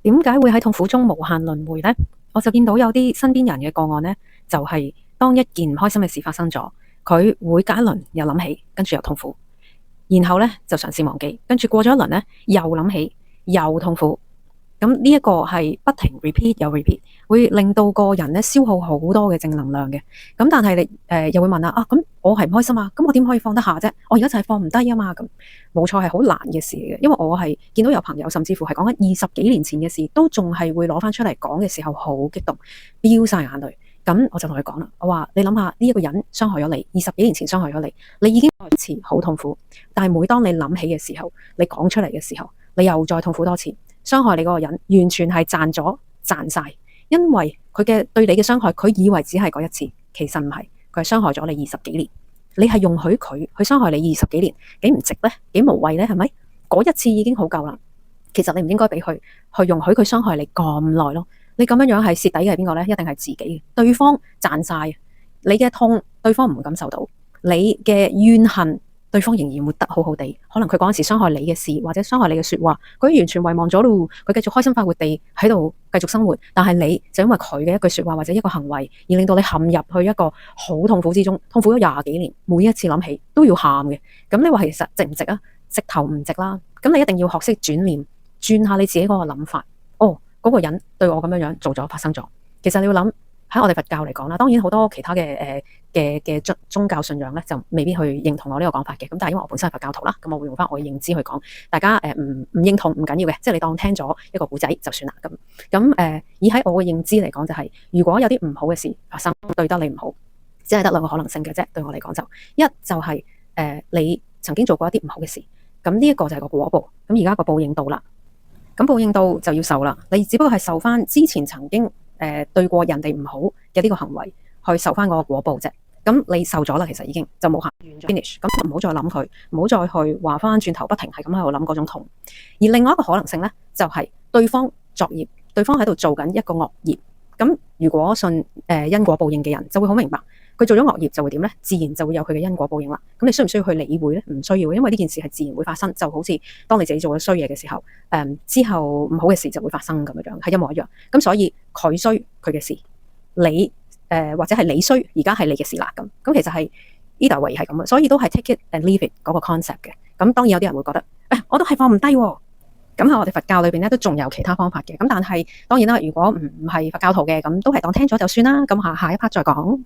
點解會喺痛苦中無限輪迴呢？我就見到有啲身邊人嘅個案呢，就係當一件唔開心嘅事發生咗，佢會隔一輪又諗起，跟住又痛苦，然後呢就嘗試忘記，跟住過咗一輪呢又諗起，又痛苦。咁呢一個係不停 repeat 又 repeat，會令到個人咧消耗好多嘅正能量嘅。咁但係你又會問咁我係唔開心啊，咁我點可以放得下啫？我而家就係放唔低啊嘛。咁冇錯係好難嘅事嚟嘅，因為我係見到有朋友甚至乎係講緊20幾年前嘅事，都仲係會攞翻出嚟講嘅時候，好激動，飆晒眼淚。咁我就同佢講啦，我話你諗下呢一個人傷害咗你，20幾年前傷害咗你，你已經開始好痛苦，但係每當你諗起嘅時候，你講出嚟嘅時候，你又再痛苦多次。傷害你嗰個人完全係賺晒，因為佢嘅對你嘅傷害，佢以為只係嗰一次，其實唔係，佢係傷害咗你20幾年。你係容許佢去傷害你20幾年，幾唔值呢？幾無謂呢？係咪？嗰一次已經好夠啦。其實你唔應該俾佢去容許佢傷害你咁耐咯。你咁樣樣係蝕底嘅係邊個呢？一定係自己，對方賺晒，你嘅痛對方唔會感受到，你嘅怨恨。對方仍然活得好好地，可能佢嗰陣時傷害你嘅事或者傷害你嘅說話，佢完全遺忘咗咯。佢繼續開心快活地喺度繼續生活，但係你就因為佢嘅一句說話或者一個行為，而令到你陷入去一個好痛苦之中，痛苦咗20幾年，每一次諗起都要喊嘅。咁你話其實值唔值啊？直頭唔值啦。咁你一定要學識轉念，轉下你自己嗰個諗法。嗰個人對我咁樣做咗，發生咗。其實你要諗。喺我哋佛教嚟講啦，當然好多其他嘅宗教信仰咧，就未必去認同我呢個講法嘅。咁但係因為我本身係佛教徒啦，咁我會用翻我嘅認知去講。大家唔認同唔緊要嘅，即係你當聽咗一個故仔就算啦。咁以喺我嘅認知嚟講，就係如果有啲唔好嘅事發生，對得你唔好，只係得兩個可能性嘅啫。對我嚟講一就係你曾經做過一啲唔好嘅事，咁呢一個就係個果報。咁而家個報應到啦，咁報應到就要受啦。你只不過係受翻之前曾經對過人哋唔好嘅呢個行為，去受翻嗰個果報啫。咁你受咗啦，其實已經就無限完咗 finish。咁唔好再諗佢，唔好再去話翻轉頭，不停係咁喺度諗嗰種痛。而另外一個可能性咧，就係對方作業，對方喺度做緊一個惡業。咁如果信因果報應嘅人，就會好明白，佢做咗惡業就會點咧？自然就會有佢嘅因果報應啦。咁你需唔需要去理會咧？唔需要，因為呢件事係自然會發生，就好似當你自己做咗衰嘢嘅時候，之後唔好嘅事就會發生咁樣，係一模一樣。咁所以佢衰佢嘅事，你或者係你衰，而家係你嘅事啦。咁其實係呢度位係咁嘅，所以都係 take it and leave it 嗰個 concept 嘅。咁當然有啲人會覺得，我都係放唔低喎。咁喺我哋佛教裏邊咧，都仲有其他方法嘅。咁但係當然啦，如果唔係佛教徒嘅，咁都係當聽咗就算啦。咁下一 part 再講。